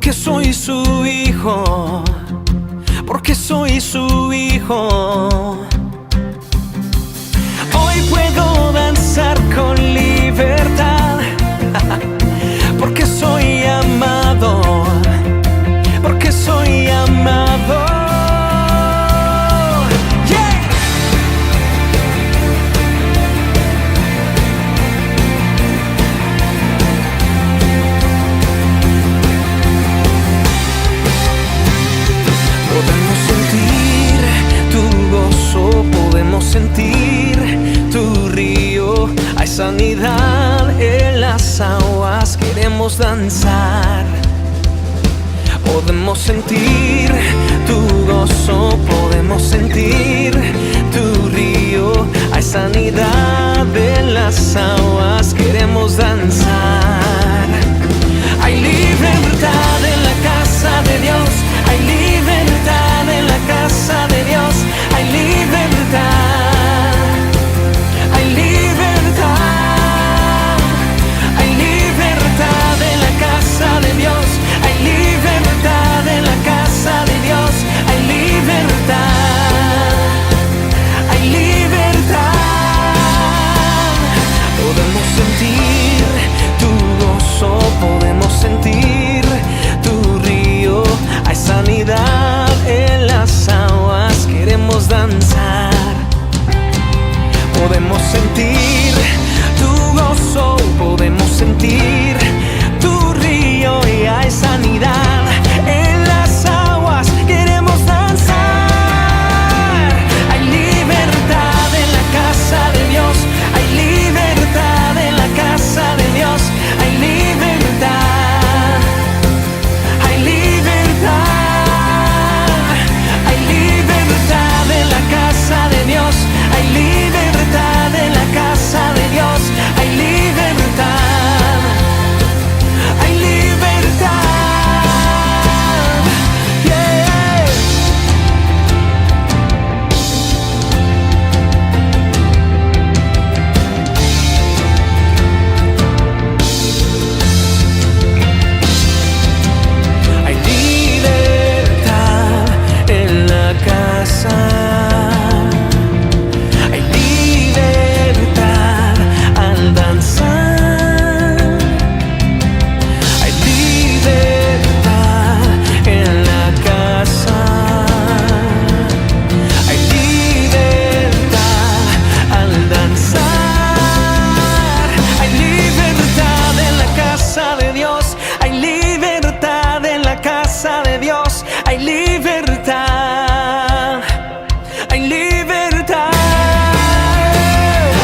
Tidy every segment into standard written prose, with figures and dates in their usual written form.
porque soy su hijo, porque soy su hijo. Hoy puedo danzar con libertad, porque soy amado, porque soy amado. Podemos sentir tu gozo, podemos sentir tu río. Hay sanidad en las aguas, queremos danzar. Podemos sentir tu gozo, podemos sentir tu río. Hay sanidad en las aguas, queremos danzar. Hay libertad en la casa de Dios, hay libertad en la casa de Dios, hay libertad, hay libertad, hay libertad en la casa de Dios, hay libertad en la casa de Dios, hay libertad, hay libertad. Podemos sentir tu gozo, podemos sentir tu río. Hay sanidad en las aguas, queremos danzar. Podemos sentir tu gozo, podemos sentir tu río. Y hay sanidad en las aguas, queremos danzar. Hay libertad en la casa de Dios, hay libertad en la casa de Dios, hay libertad, hay libertad, hay libertad en la casa de Dios, hay libertad en la casa de Dios, hay libertad, hay libertad, yeah. Hay libertad en la casa, hay libertad al danzar, hay libertad en la casa, hay libertad al danzar, hay libertad en la casa de Dios, hay libertad en la casa de Dios, hay libertad, hay libertad,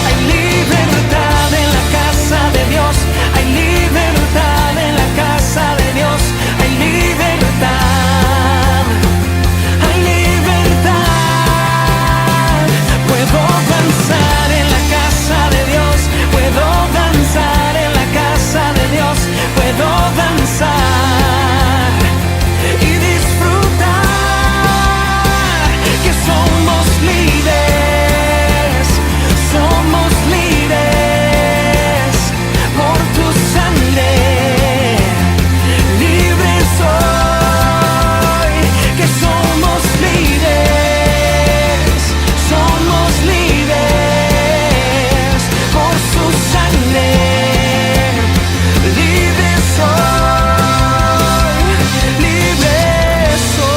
hay libertad en la casa de Dios, hay libertad en la casa de Dios, hay libertad, hay libertad. Puedo danzar en la casa de Dios, puedo danzar en la casa de Dios, puedo danzar y disfrutar que somos libres por tu sangre, libres soy, que somos libres por su sangre, libres soy, libres soy.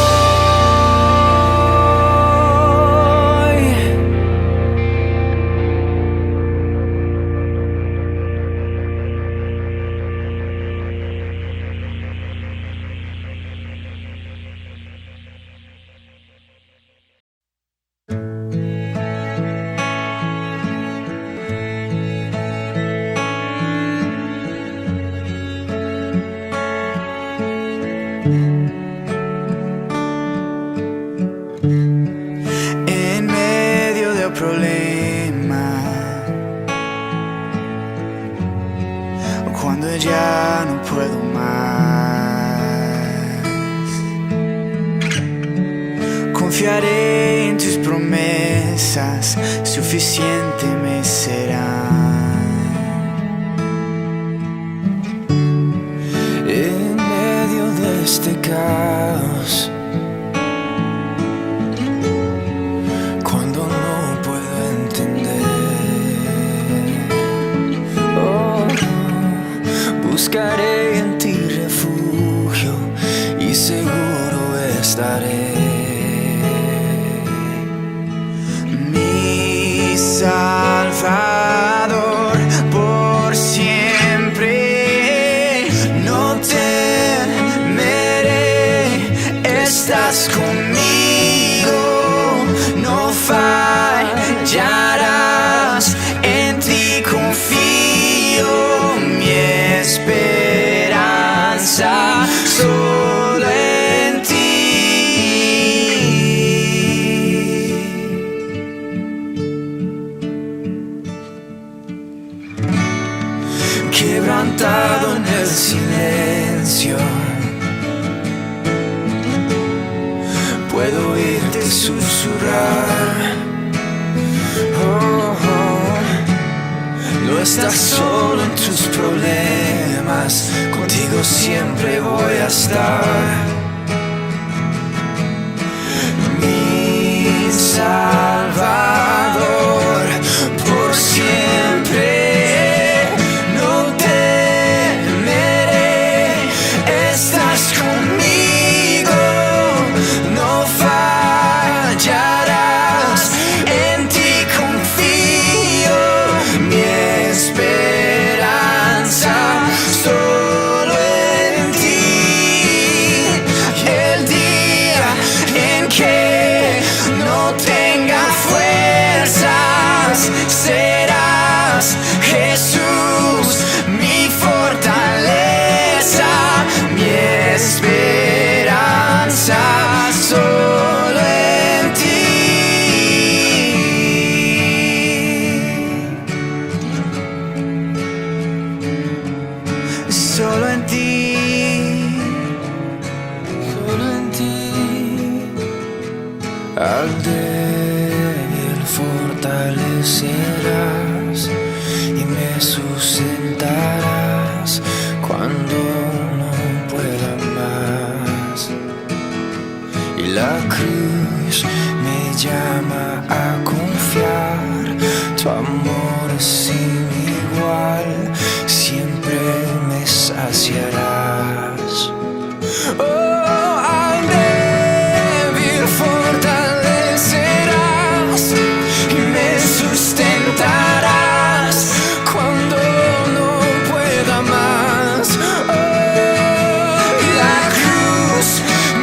En medio del problema, cuando ya no puedo más, confiaré en tus promesas, suficiente me serán. En medio de este caos, cuando no puedo entender. Oh, buscaré en ti refugio y seguro estaré. Mi Salvador por siempre, no temeré, estás conmigo, no fallarás, en ti confío, mi esperanza solo en ti. Quebrantado en el silencio, puedo oírte susurrar. Oh, oh. No estás solo en tus problemas, contigo siempre voy a estar. Mi Salvador por siempre. Serás Jesús, mi fortaleza, mi esperanza, solo en ti. Solo en ti, solo en ti. Al débil fortalecerás y me sustentarás cuando no pueda más. Y la cruz me llama a confiar, tu amor es sin igual, siempre me saciarás. Oh, al débil fortalecerás y me sustentarás cuando no pueda más. Oh, la cruz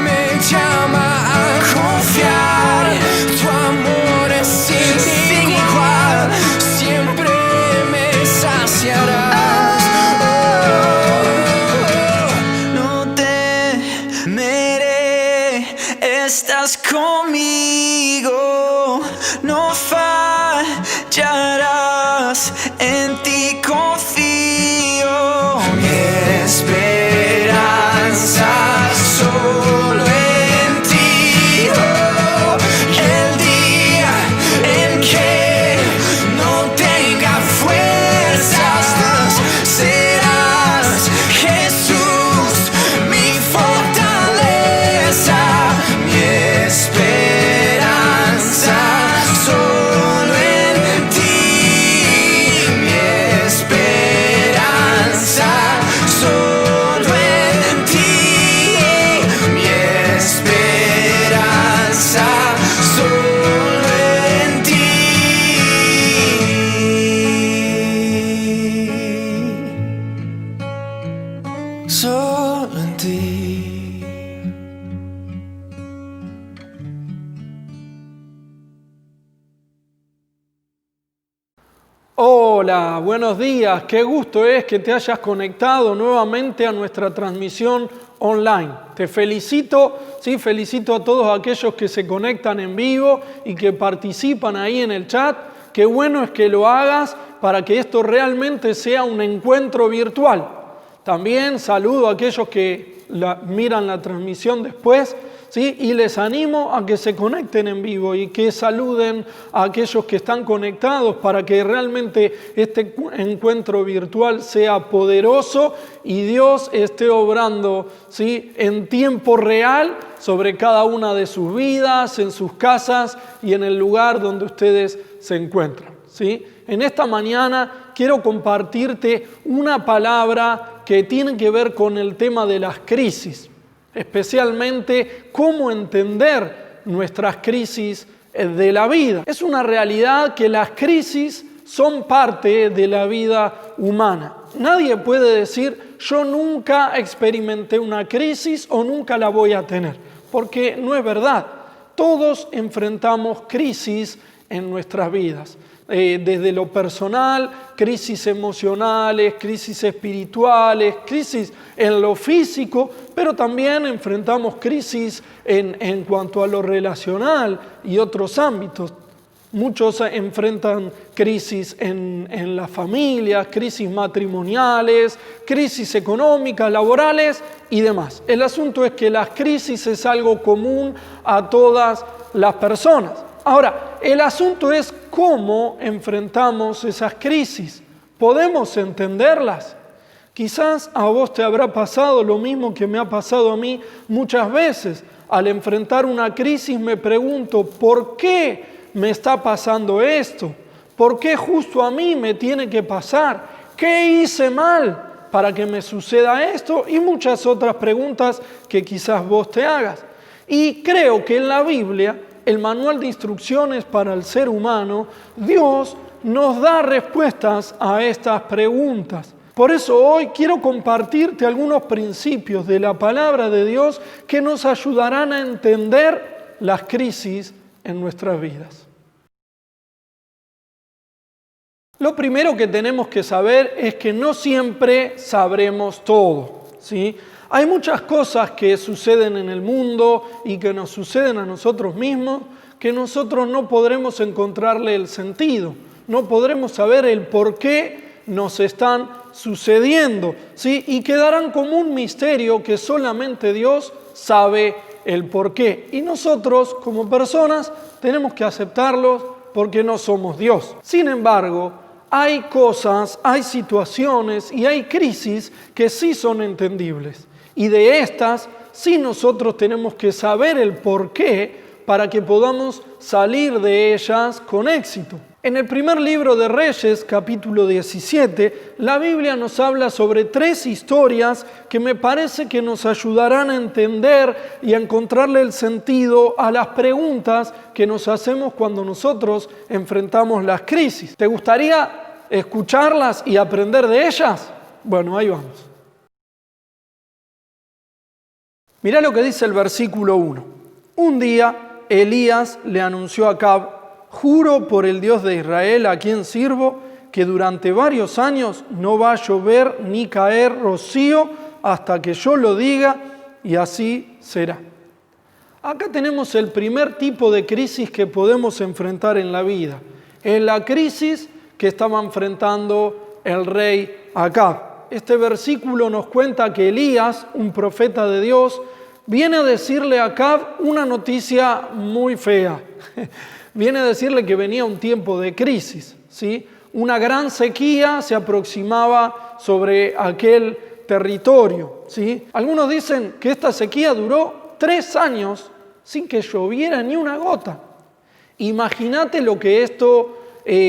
me llama a confiar, tu amor es sin igual, siempre me saciarás. No temeré, estás conmigo, no fallarás, en ti confío, mi esperanza solo en ti. Oh, el día en que no tenga fuerzas, serás Jesús, mi fortaleza, mi esperanza solo en ti, mi esperanza solo en ti, mi esperanza solo en ti. Solo en ti. Hola, buenos días. Qué gusto es que te hayas conectado nuevamente a nuestra transmisión online. Te felicito, sí, felicito a todos aquellos que se conectan en vivo y que participan ahí en el chat. Qué bueno es que lo hagas para que esto realmente sea un encuentro virtual. También saludo a aquellos que miran la transmisión después. ¿sí? Y les animo a que se conecten en vivo y que saluden a aquellos que están conectados para que realmente este encuentro virtual sea poderoso y Dios esté obrando, ¿sí? En tiempo real sobre cada una de sus vidas, en sus casas y en el lugar donde ustedes se encuentran, ¿sí? En esta mañana quiero compartirte una palabra que tiene que ver con el tema de las crisis, especialmente cómo entender nuestras crisis de la vida. Es una realidad que las crisis son parte de la vida humana. Nadie puede decir, yo nunca experimenté una crisis o nunca la voy a tener, porque no es verdad. Todos enfrentamos crisis en nuestras vidas. Desde lo personal, crisis emocionales, crisis espirituales, crisis en lo físico, pero también enfrentamos crisis en cuanto a lo relacional y otros ámbitos. Muchos enfrentan crisis en las familias, crisis matrimoniales, crisis económicas, laborales y demás. El asunto es que las crisis es algo común a todas las personas. Ahora, el asunto es cómo enfrentamos esas crisis. ¿Podemos entenderlas? Quizás a vos te habrá pasado lo mismo que me ha pasado a mí muchas veces. Al enfrentar una crisis me pregunto, ¿por qué me está pasando esto? ¿Por qué justo a mí me tiene que pasar? ¿Qué hice mal para que me suceda esto? Y muchas otras preguntas que quizás vos te hagas. Y creo que en la Biblia, el manual de instrucciones para el ser humano, Dios nos da respuestas a estas preguntas. Por eso hoy quiero compartirte algunos principios de la palabra de Dios que nos ayudarán a entender las crisis en nuestras vidas. Lo primero que tenemos que saber es que no siempre sabremos todo, ¿sí? Hay muchas cosas que suceden en el mundo y que nos suceden a nosotros mismos que nosotros no podremos encontrarle el sentido, no podremos saber el por qué nos están sucediendo, ¿sí? Y quedarán como un misterio que solamente Dios sabe el por qué. Y nosotros como personas tenemos que aceptarlos porque no somos Dios. Sin embargo, hay cosas, hay situaciones y hay crisis que sí son entendibles. Y de estas, sí nosotros tenemos que saber el porqué para que podamos salir de ellas con éxito. En el primer libro de Reyes, capítulo 17, la Biblia nos habla sobre 3 historias que me parece que nos ayudarán a entender y a encontrarle el sentido a las preguntas que nos hacemos cuando nosotros enfrentamos las crisis. ¿Te gustaría escucharlas y aprender de ellas? Bueno, ahí vamos. Mirá lo que dice el versículo 1. Un día Elías le anunció a Acab: juro por el Dios de Israel a quien sirvo, que durante varios años no va a llover ni caer rocío hasta que yo lo diga, y así será. Acá tenemos el primer tipo de crisis que podemos enfrentar en la vida. Es la crisis que estaba enfrentando el rey Acab. Este versículo nos cuenta que Elías, un profeta de Dios, viene a decirle a Acab una noticia muy fea. Viene a decirle que venía un tiempo de crisis, ¿sí? Una gran sequía se aproximaba sobre aquel territorio, ¿sí? Algunos dicen que esta sequía duró 3 años sin que lloviera ni una gota. Imagínate lo que esto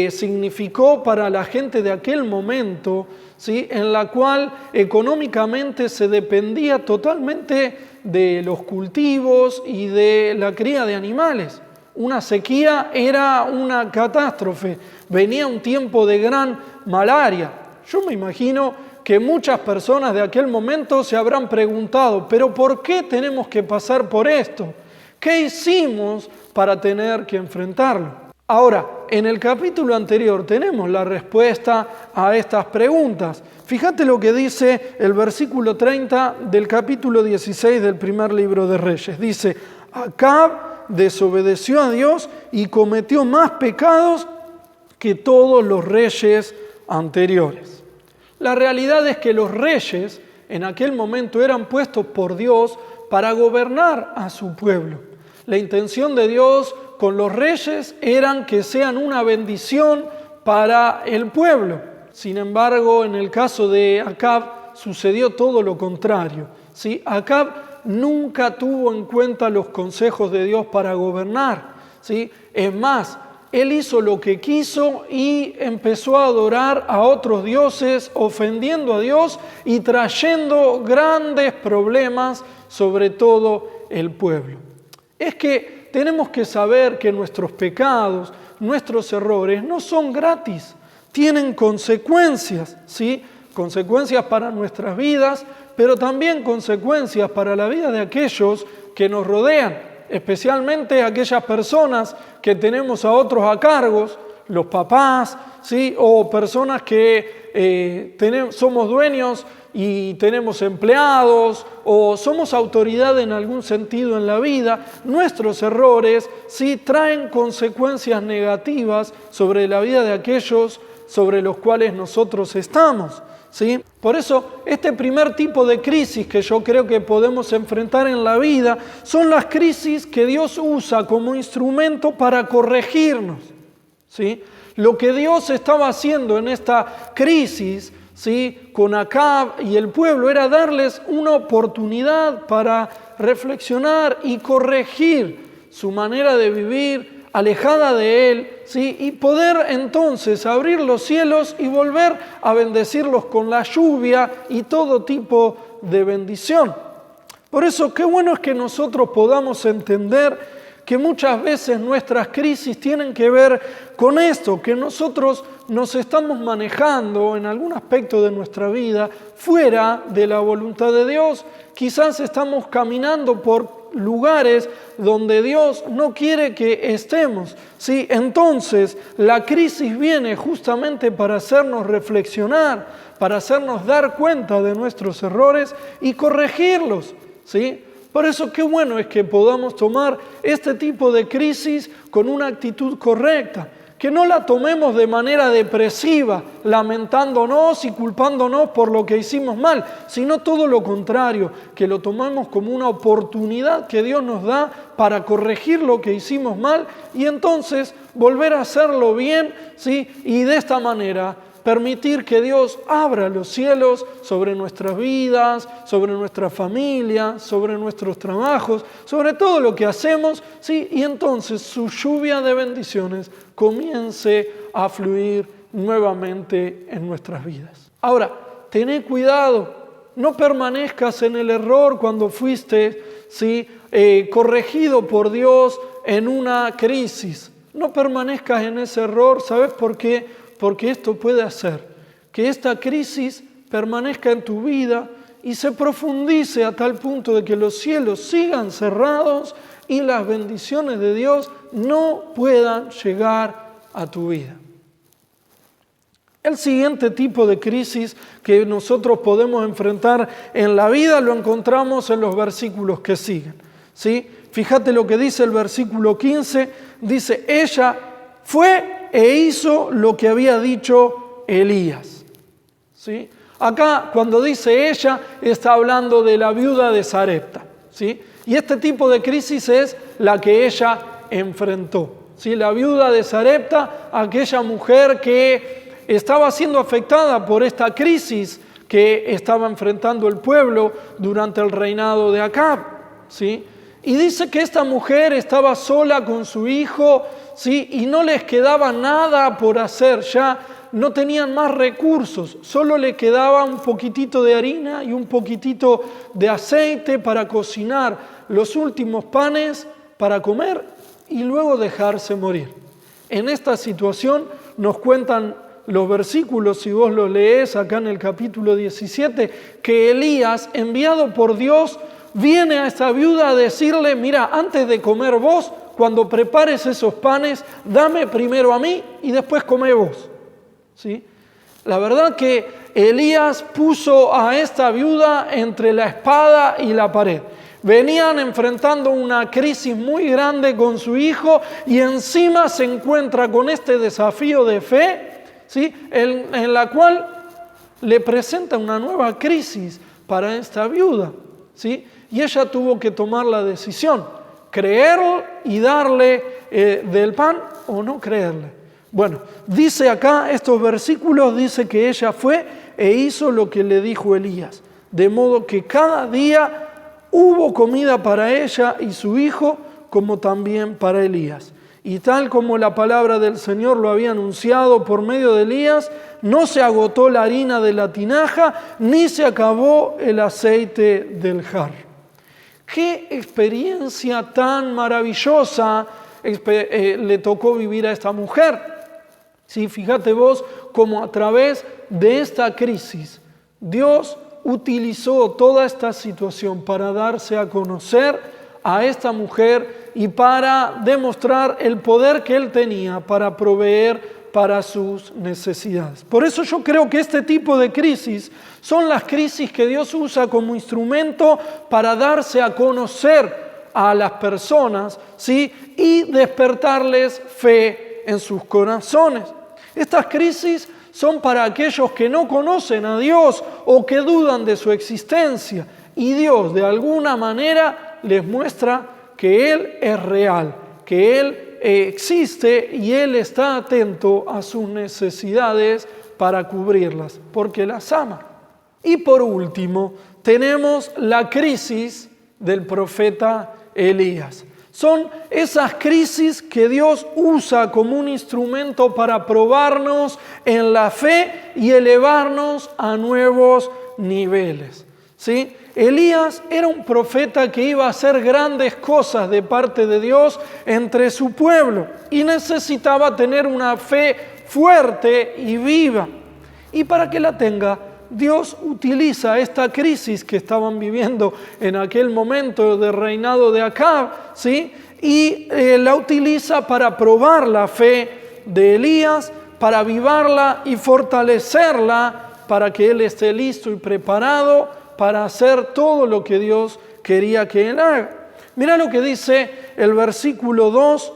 significó para la gente de aquel momento, ¿sí? En la cual económicamente se dependía totalmente de los cultivos y de la cría de animales. Una sequía era una catástrofe, venía un tiempo de gran malaria. Yo me imagino que muchas personas de aquel momento se habrán preguntado, ¿pero por qué tenemos que pasar por esto? ¿Qué hicimos para tener que enfrentarlo? Ahora, en el capítulo anterior tenemos la respuesta a estas preguntas. Fíjate lo que dice el versículo 30 del capítulo 16 del primer libro de Reyes. Dice: Acab desobedeció a Dios y cometió más pecados que todos los reyes anteriores. La realidad es que los reyes en aquel momento eran puestos por Dios para gobernar a su pueblo. La intención de Dios con los reyes eran que sean una bendición para el pueblo. Sin embargo, en el caso de Acab sucedió todo lo contrario, ¿sí? Acab nunca tuvo en cuenta los consejos de Dios para gobernar, ¿sí? Es más, él hizo lo que quiso y empezó a adorar a otros dioses, ofendiendo a Dios y trayendo grandes problemas sobre todo el pueblo. Es que tenemos que saber que nuestros pecados, nuestros errores no son gratis, tienen consecuencias, ¿sí? Consecuencias para nuestras vidas, pero también consecuencias para la vida de aquellos que nos rodean, especialmente aquellas personas que tenemos a otros a cargos, los papás, ¿sí? O personas que somos dueños y tenemos empleados, o somos autoridad en algún sentido en la vida. Nuestros errores sí traen consecuencias negativas sobre la vida de aquellos sobre los cuales nosotros estamos, ¿sí? Por eso, este primer tipo de crisis que yo creo que podemos enfrentar en la vida son las crisis que Dios usa como instrumento para corregirnos, ¿sí? Lo que Dios estaba haciendo en esta crisis, ¿sí?, con Acab y el pueblo era darles una oportunidad para reflexionar y corregir su manera de vivir alejada de Él, ¿sí?, y poder entonces abrir los cielos y volver a bendecirlos con la lluvia y todo tipo de bendición. Por eso, qué bueno es que nosotros podamos entender que muchas veces nuestras crisis tienen que ver con esto, que nosotros nos estamos manejando en algún aspecto de nuestra vida fuera de la voluntad de Dios. Quizás estamos caminando por lugares donde Dios no quiere que estemos, ¿sí? Entonces, la crisis viene justamente para hacernos reflexionar, para hacernos dar cuenta de nuestros errores y corregirlos, ¿sí? Por eso qué bueno es que podamos tomar este tipo de crisis con una actitud correcta, que no la tomemos de manera depresiva, lamentándonos y culpándonos por lo que hicimos mal, sino todo lo contrario, que lo tomemos como una oportunidad que Dios nos da para corregir lo que hicimos mal y entonces volver a hacerlo bien, ¿sí? Y de esta manera permitir que Dios abra los cielos sobre nuestras vidas, sobre nuestra familia, sobre nuestros trabajos, sobre todo lo que hacemos, ¿sí? Y entonces su lluvia de bendiciones comience a fluir nuevamente en nuestras vidas. Ahora, tené cuidado, no permanezcas en el error cuando fuiste, ¿sí?, corregido por Dios en una crisis. No permanezcas en ese error, ¿sabes por qué? Porque esto puede hacer que esta crisis permanezca en tu vida y se profundice a tal punto de que los cielos sigan cerrados y las bendiciones de Dios no puedan llegar a tu vida. El siguiente tipo de crisis que nosotros podemos enfrentar en la vida lo encontramos en los versículos que siguen, ¿sí? Fíjate lo que dice el versículo 15, dice, ella fue e hizo lo que había dicho Elías, ¿sí? Acá cuando dice ella está hablando de la viuda de Sarepta, ¿sí? Y este tipo de crisis es la que ella enfrentó, ¿sí? La viuda de Sarepta, aquella mujer que estaba siendo afectada por esta crisis que estaba enfrentando el pueblo durante el reinado de Acab, ¿sí? Y dice que esta mujer estaba sola con su hijo, ¿sí? Y no les quedaba nada por hacer, ya no tenían más recursos, solo le quedaba un poquitito de harina y un poquitito de aceite para cocinar los últimos panes para comer y luego dejarse morir. En esta situación nos cuentan los versículos, si vos los lees acá en el capítulo 17, que Elías, enviado por Dios, viene a esta viuda a decirle, mira, antes de comer vos, cuando prepares esos panes, dame primero a mí y después come vos, ¿sí? La verdad que Elías puso a esta viuda entre la espada y la pared. Venían enfrentando una crisis muy grande con su hijo y encima se encuentra con este desafío de fe, ¿sí?, en la cual le presenta una nueva crisis para esta viuda, ¿sí? Y ella tuvo que tomar la decisión, creer y darle del pan o no creerle. Bueno, dice acá, estos versículos, dice que ella fue e hizo lo que le dijo Elías. De modo que cada día hubo comida para ella y su hijo, como también para Elías. Y tal como la palabra del Señor lo había anunciado por medio de Elías, no se agotó la harina de la tinaja, ni se acabó el aceite del jarro. ¡Qué experiencia tan maravillosa le tocó vivir a esta mujer! Sí, fíjate vos cómo a través de esta crisis Dios utilizó toda esta situación para darse a conocer a esta mujer y para demostrar el poder que Él tenía para proveer para sus necesidades. Por eso yo creo que este tipo de crisis son las crisis que Dios usa como instrumento para darse a conocer a las personas, ¿sí? Y despertarles fe en sus corazones. Estas crisis son para aquellos que no conocen a Dios o que dudan de su existencia, y Dios de alguna manera les muestra que Él es real, que Él existe y Él está atento a sus necesidades para cubrirlas, porque las ama. Y por último, tenemos la crisis del profeta Elías. Son esas crisis que Dios usa como un instrumento para probarnos en la fe y elevarnos a nuevos niveles, ¿sí? Elías era un profeta que iba a hacer grandes cosas de parte de Dios entre su pueblo y necesitaba tener una fe fuerte y viva. Y para que la tenga, Dios utiliza esta crisis que estaban viviendo en aquel momento de reinado de Acab, ¿sí? Y la utiliza para probar la fe de Elías, para avivarla y fortalecerla, para que él esté listo y preparado para hacer todo lo que Dios quería que él haga. Mira lo que dice el versículo 2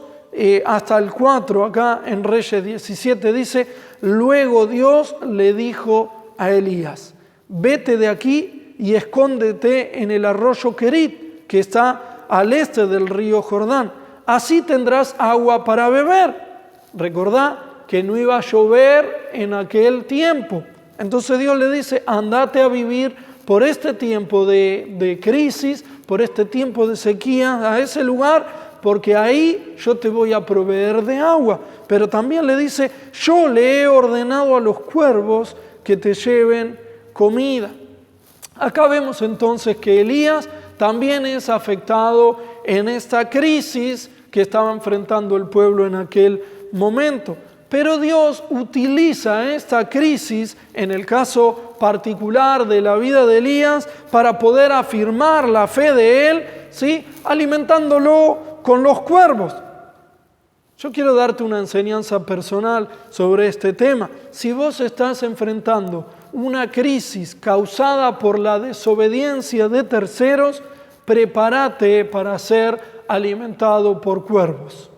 hasta el 4, acá en Reyes 17, dice: luego Dios le dijo a Elías: vete de aquí y escóndete en el arroyo Querit, que está al este del río Jordán. Así tendrás agua para beber. Recordá que no iba a llover en aquel tiempo. Entonces Dios le dice: andate a vivir por este tiempo de crisis, por este tiempo de sequía, a ese lugar, porque ahí yo te voy a proveer de agua. Pero también le dice: yo le he ordenado a los cuervos que te lleven comida. Acá vemos entonces que Elías también es afectado en esta crisis que estaba enfrentando el pueblo en aquel momento. Pero Dios utiliza esta crisis, en el caso particular de la vida de Elías, para poder afirmar la fe de él, ¿sí? Alimentándolo con los cuervos. Yo quiero darte una enseñanza personal sobre este tema. Si vos estás enfrentando una crisis causada por la desobediencia de terceros, prepárate para ser alimentado por cuervos.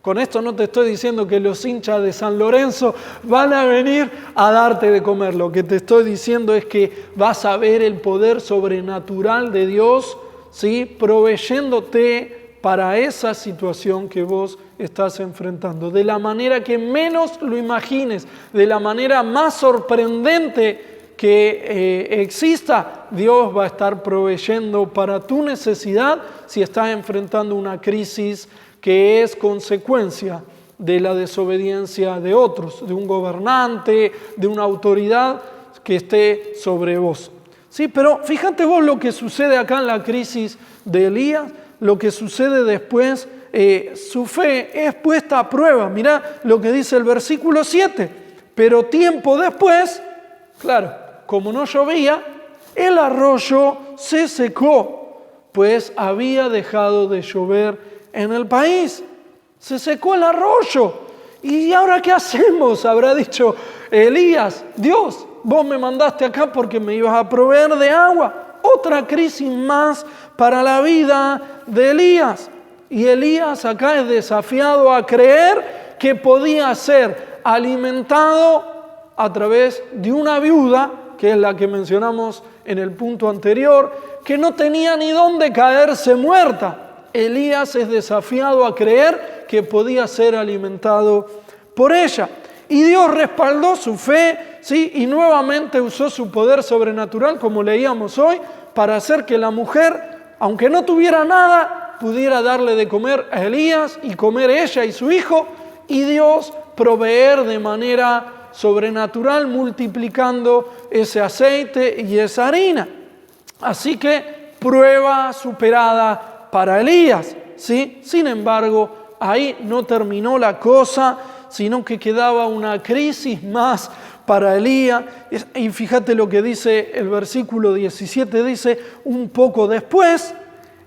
Con esto no te estoy diciendo que los hinchas de San Lorenzo van a venir a darte de comer. Lo que te estoy diciendo es que vas a ver el poder sobrenatural de Dios, ¿sí? Proveyéndote para esa situación que vos estás enfrentando. De la manera que menos lo imagines, de la manera más sorprendente que exista, Dios va a estar proveyendo para tu necesidad si estás enfrentando una crisis que es consecuencia de la desobediencia de otros, de un gobernante, de una autoridad que esté sobre vos. Sí, pero fíjate vos lo que sucede acá en la crisis de Elías, lo que sucede después, su fe es puesta a prueba. Mirá lo que dice el versículo 7. Pero tiempo después, claro, como no llovía, el arroyo se secó, pues había dejado de llover en el país. Se secó el arroyo. ¿Y ahora qué hacemos? Habrá dicho Elías: Dios, vos me mandaste acá porque me ibas a proveer de agua. Otra crisis más para la vida de Elías. Y Elías acá es desafiado a creer que podía ser alimentado a través de una viuda, que es la que mencionamos en el punto anterior, que no tenía ni dónde caerse muerta. Elías es desafiado a creer que podía ser alimentado por ella. Y Dios respaldó su fe, ¿sí? Y nuevamente usó su poder sobrenatural, como leíamos hoy, para hacer que la mujer, aunque no tuviera nada, pudiera darle de comer a Elías y comer ella y su hijo, y Dios proveer de manera sobrenatural, multiplicando ese aceite y esa harina. Así que prueba superada para Elías, ¿sí? Sin embargo, ahí no terminó la cosa, sino que quedaba una crisis más para Elías. Y fíjate lo que dice el versículo 17, dice, un poco después,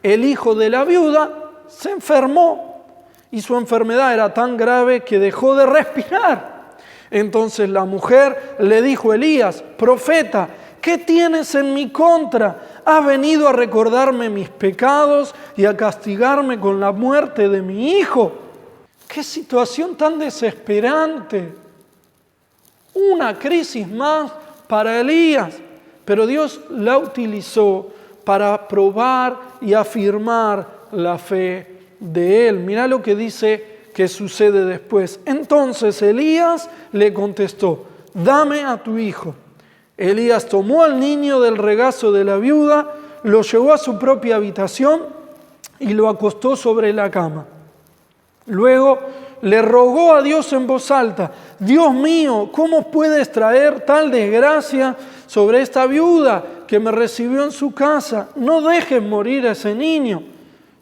el hijo de la viuda se enfermó y su enfermedad era tan grave que dejó de respirar. Entonces la mujer le dijo a Elías, profeta, ¿qué tienes en mi contra? ¿Has venido a recordarme mis pecados y a castigarme con la muerte de mi hijo? ¡Qué situación tan desesperante! Una crisis más para Elías, pero Dios la utilizó para probar y afirmar la fe de él. Mirá lo que dice que sucede después. Entonces Elías le contestó, dame a tu hijo. Elías tomó al niño del regazo de la viuda, lo llevó a su propia habitación y lo acostó sobre la cama. Luego le rogó a Dios en voz alta, Dios mío, ¿cómo puedes traer tal desgracia sobre esta viuda que me recibió en su casa? No dejes morir a ese niño.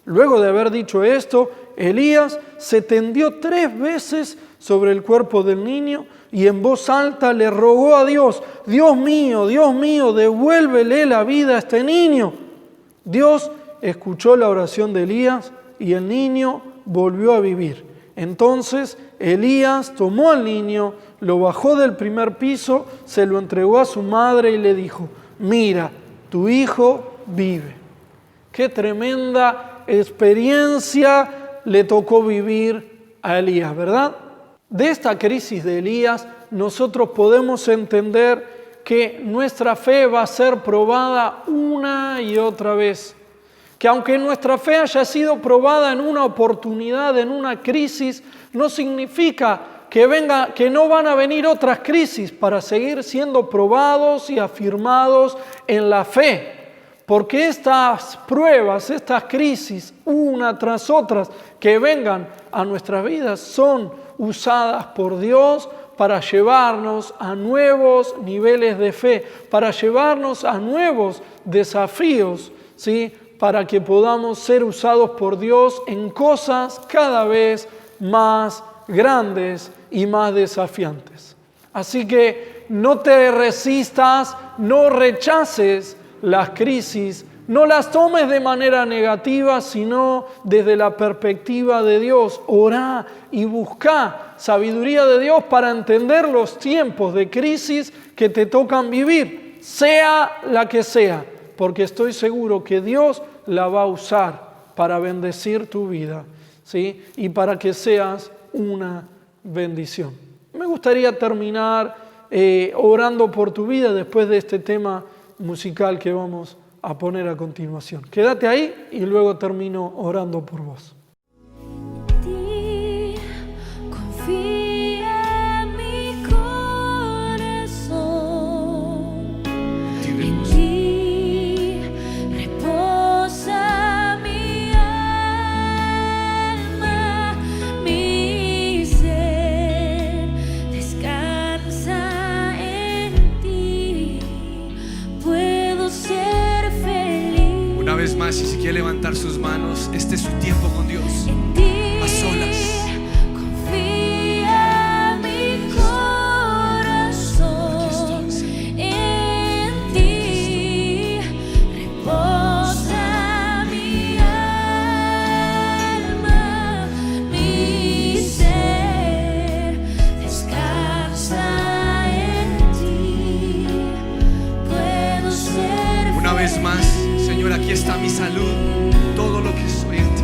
Luego de haber dicho esto, Elías se tendió 3 veces sobre el cuerpo del niño y en voz alta le rogó a Dios, Dios mío, devuélvele la vida a este niño. Dios escuchó la oración de Elías y el niño volvió a vivir. Entonces Elías tomó al niño, lo bajó del primer piso, se lo entregó a su madre y le dijo, mira, tu hijo vive. Qué tremenda experiencia le tocó vivir a Elías, ¿verdad? De esta crisis de Elías nosotros podemos entender que nuestra fe va a ser probada una y otra vez. Que aunque nuestra fe haya sido probada en una oportunidad, en una crisis, no significa que no van a venir otras crisis para seguir siendo probados y afirmados en la fe. Porque estas pruebas, estas crisis, una tras otras, que vengan a nuestras vidas, son usadas por Dios para llevarnos a nuevos niveles de fe, para llevarnos a nuevos desafíos, ¿sí? Para que podamos ser usados por Dios en cosas cada vez más grandes y más desafiantes. Así que no te resistas, no rechaces las crisis, no las tomes de manera negativa, sino desde la perspectiva de Dios. Orá y busca sabiduría de Dios para entender los tiempos de crisis que te tocan vivir, sea la que sea, porque estoy seguro que Dios la va a usar para bendecir tu vida, ¿sí? Y para que seas una bendición. Me gustaría terminar orando por tu vida después de este tema musical que vamos a poner a continuación. Quédate ahí y luego termino orando por vos. Más, y si quiere levantar sus manos, este es su tiempo con Dios, a solas. Confía mi corazón, en ti reposa mi alma, mi ser descansa en ti. Puedo ser una vez más, Señor, aquí está mi salud, todo lo que soy en ti.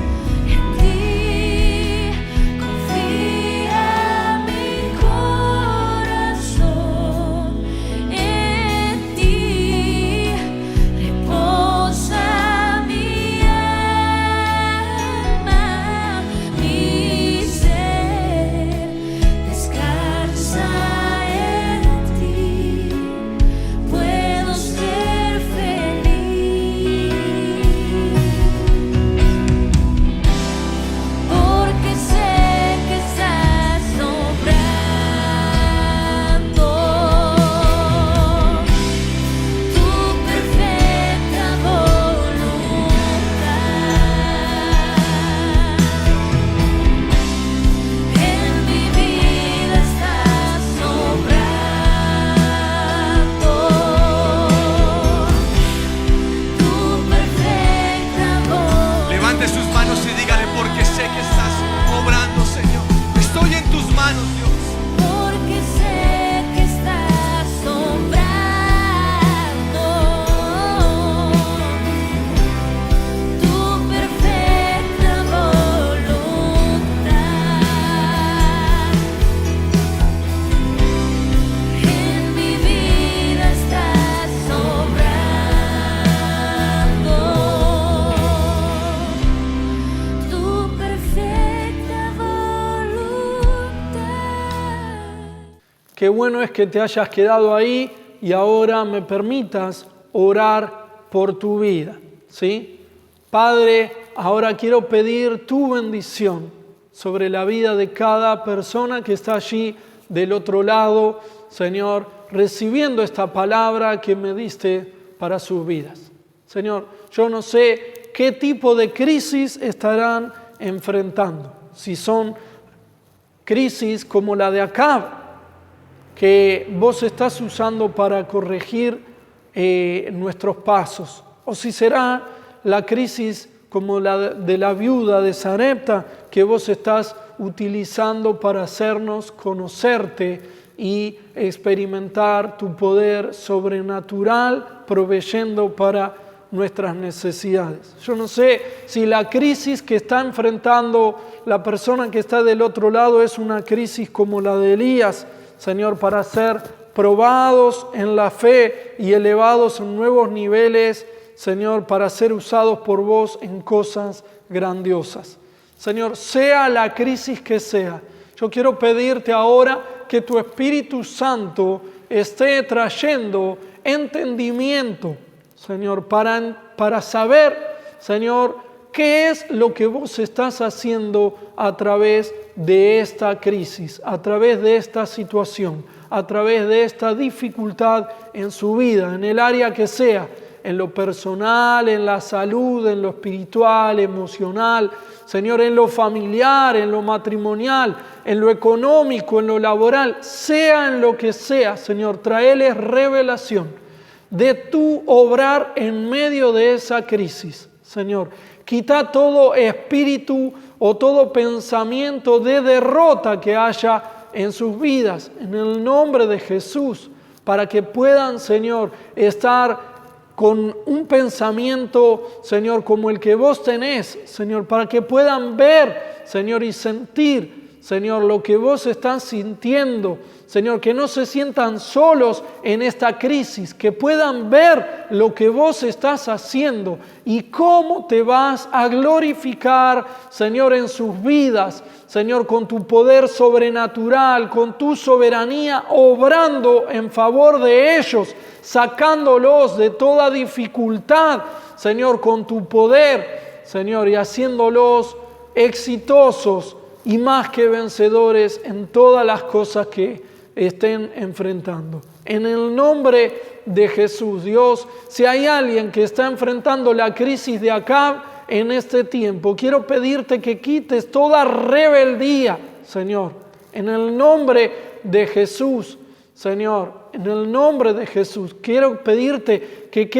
qué bueno es que te hayas quedado ahí y ahora me permitas orar por tu vida, ¿sí? Padre, ahora quiero pedir tu bendición sobre la vida de cada persona que está allí del otro lado, Señor, recibiendo esta palabra que me diste para sus vidas. Señor, yo no sé qué tipo de crisis estarán enfrentando, si son crisis como la de Acab, que vos estás usando para corregir nuestros pasos, o si será la crisis como la de la viuda de Sarepta, que vos estás utilizando para hacernos conocerte y experimentar tu poder sobrenatural, proveyendo para nuestras necesidades. Yo no sé si la crisis que está enfrentando la persona que está del otro lado es una crisis como la de Elías, Señor, para ser probados en la fe y elevados en nuevos niveles, Señor, para ser usados por vos en cosas grandiosas. Señor, sea la crisis que sea, yo quiero pedirte ahora que tu Espíritu Santo esté trayendo entendimiento, Señor, para saber, Señor, qué es lo que vos estás haciendo a través de esta crisis, a través de esta situación, a través de esta dificultad en su vida, en el área que sea, en lo personal, en la salud, en lo espiritual, emocional, Señor, en lo familiar, en lo matrimonial, en lo económico, en lo laboral, sea en lo que sea, Señor, tráeles revelación de tu obrar en medio de esa crisis, Señor. Quita todo espíritu o todo pensamiento de derrota que haya en sus vidas, en el nombre de Jesús, para que puedan, Señor, estar con un pensamiento, Señor, como el que vos tenés, Señor, para que puedan ver, Señor, y sentir, Señor, lo que vos estás sintiendo, Señor, que no se sientan solos en esta crisis, que puedan ver lo que vos estás haciendo y cómo te vas a glorificar, Señor, en sus vidas, Señor, con tu poder sobrenatural, con tu soberanía, obrando en favor de ellos, sacándolos de toda dificultad, Señor, con tu poder, Señor, y haciéndolos exitosos y más que vencedores en todas las cosas que estén enfrentando. En el nombre de Jesús, Dios, si hay alguien que está enfrentando la crisis de Acab en este tiempo, quiero pedirte que quites toda rebeldía, Señor, en el nombre de Jesús, Señor, en el nombre de Jesús. Quiero pedirte que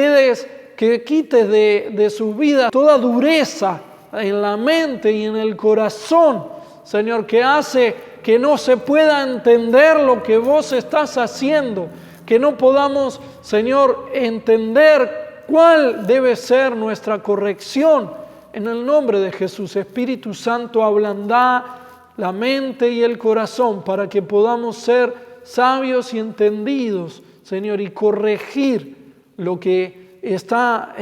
quites de su vida toda dureza en la mente y en el corazón, Señor, que hace que no se pueda entender lo que vos estás haciendo, que no podamos, Señor, entender cuál debe ser nuestra corrección. En el nombre de Jesús, Espíritu Santo, ablanda la mente y el corazón para que podamos ser sabios y entendidos, Señor, y corregir lo que está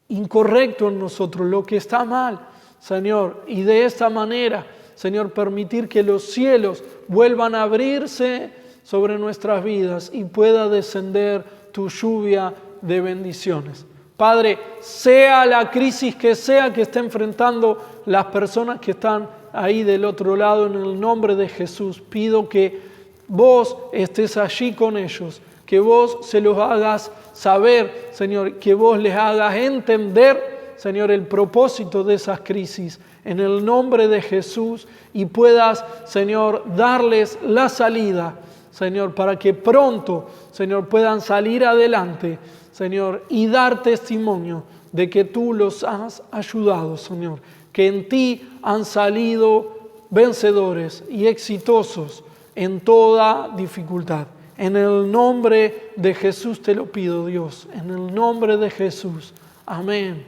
incorrecto en nosotros, lo que está mal, Señor, y de esta manera, Señor, permitir que los cielos vuelvan a abrirse sobre nuestras vidas y pueda descender tu lluvia de bendiciones. Padre, sea la crisis que sea que esté enfrentando las personas que están ahí del otro lado, en el nombre de Jesús, pido que vos estés allí con ellos, que vos se los hagas saber, Señor, que vos les hagas entender, Señor, el propósito de esas crisis, en el nombre de Jesús, y puedas, Señor, darles la salida, Señor, para que pronto, Señor, puedan salir adelante, Señor, y dar testimonio de que tú los has ayudado, Señor, que en ti han salido vencedores y exitosos en toda dificultad. En el nombre de Jesús te lo pido, Dios, en el nombre de Jesús. Amén,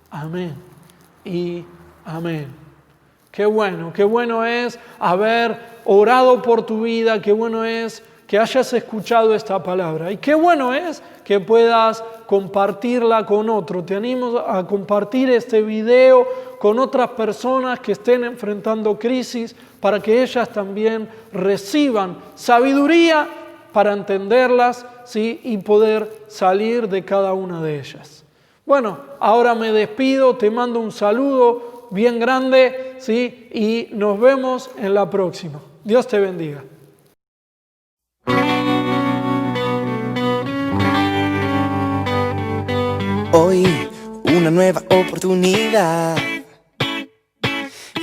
amén y amén. Qué bueno es haber orado por tu vida, qué bueno es que hayas escuchado esta palabra. Y qué bueno es que puedas compartirla con otro. Te animo a compartir este video con otras personas que estén enfrentando crisis para que ellas también reciban sabiduría para entenderlas, ¿sí? Y poder salir de cada una de ellas. Bueno, ahora me despido, te mando un saludo bien grande, ¿sí? Y nos vemos en la próxima. Dios te bendiga. Hoy una nueva oportunidad.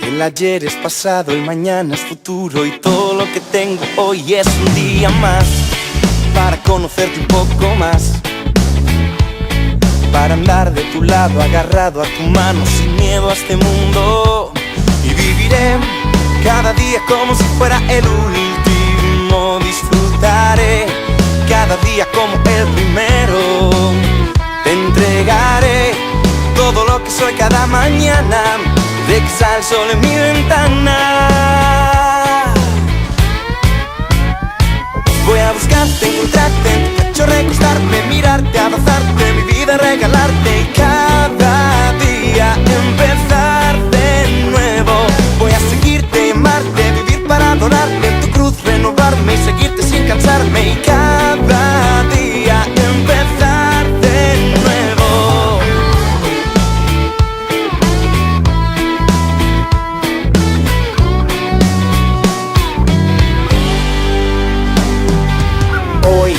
El ayer es pasado, el mañana es futuro y todo lo que tengo hoy es un día más para conocerte un poco más, para andar de tu lado agarrado a tu mano sin miedo a este mundo. Y viviré cada día como si fuera el último. Disfrutaré cada día como el primero. Te entregaré todo lo que soy cada mañana, de que sale el sol en mi ventana. Voy a buscarte, encontrarte, en tu pecho recostarme, mirarte, abrazarte, mi vida regalarte y cada día empezar de nuevo. Voy a seguirte, amarte, vivir para adorarte, en tu cruz renovarme y seguirte sin cansarme y cada día empezar de nuevo. Hoy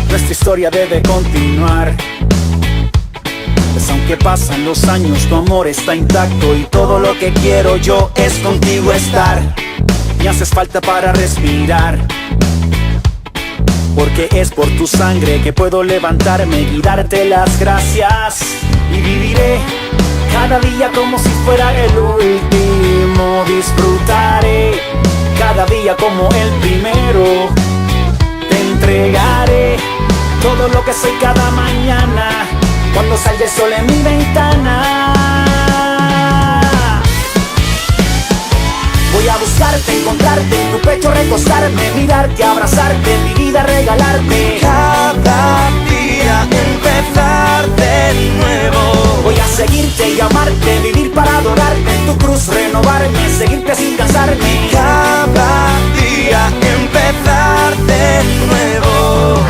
nuestra historia debe continuar. Pues aunque pasan los años, tu amor está intacto y todo lo que quiero yo es contigo estar. Me haces falta para respirar, porque es por tu sangre que puedo levantarme y darte las gracias. Y viviré cada día como si fuera el último. Disfrutaré cada día como el primero. Te entregaré todo lo que soy cada mañana, cuando salga el sol en mi ventana. Voy a buscarte, encontrarte, en tu pecho recostarme, mirarte, abrazarte, mi vida regalarte. Cada día empezar de nuevo. Voy a seguirte y amarte, vivir para adorarte, en tu cruz renovarme, seguirte sin cansarme. Cada día empezar de nuevo.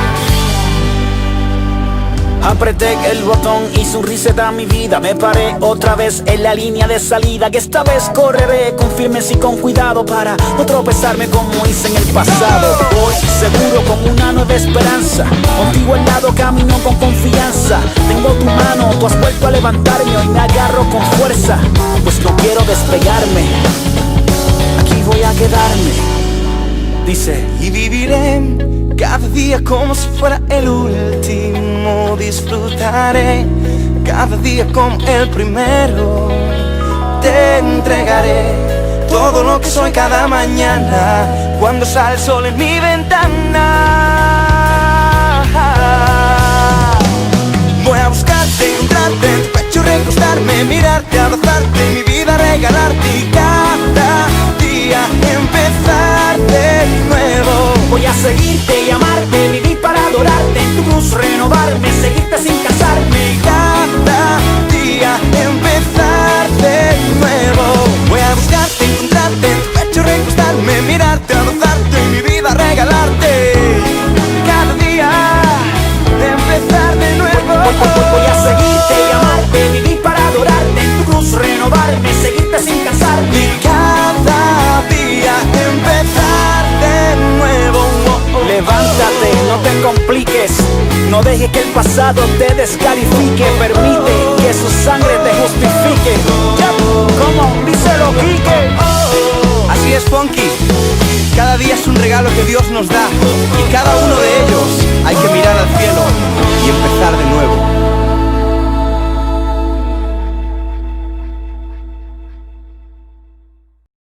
Apreté el botón y su reset a mi vida. Me paré otra vez en la línea de salida, que esta vez correré con firmes y con cuidado para no tropezarme como hice en el pasado. Voy seguro con una nueva esperanza, contigo al lado camino con confianza. Tengo tu mano, tú has vuelto a levantarme, hoy me agarro con fuerza, pues no quiero despegarme, aquí voy a quedarme. Dice, y viviré cada día como si fuera el último. Disfrutaré cada día como el primero. Te entregaré todo lo que soy cada mañana, cuando sale el sol en mi ventana. Voy a buscarte, encontrarte, en tu pecho recostarme, mirarte, abrazarte, mi vida regalarte y cada día empezar de nuevo. voy a seguirte y amarte, vivir para adorarte, en tu cruz renovarme, seguirte sin cansarme. Cada día empezar de nuevo. Voy a buscarte, encontrarte, en tu pecho recostarme, mirarte, abrazarte, mi vida regalarte. Cada día empezar de nuevo. Voy a seguirte y amarte, vivir para adorarte, en tu cruz renovarme, seguirte sin cansarme. Y cada día empezar de nuevo. Levántate, no te compliques, no dejes que el pasado te descalifique, permite que su sangre te justifique. Como díselo, Quique. Así es, Funky. Cada día es un regalo que Dios nos da y cada uno de ellos hay que mirar al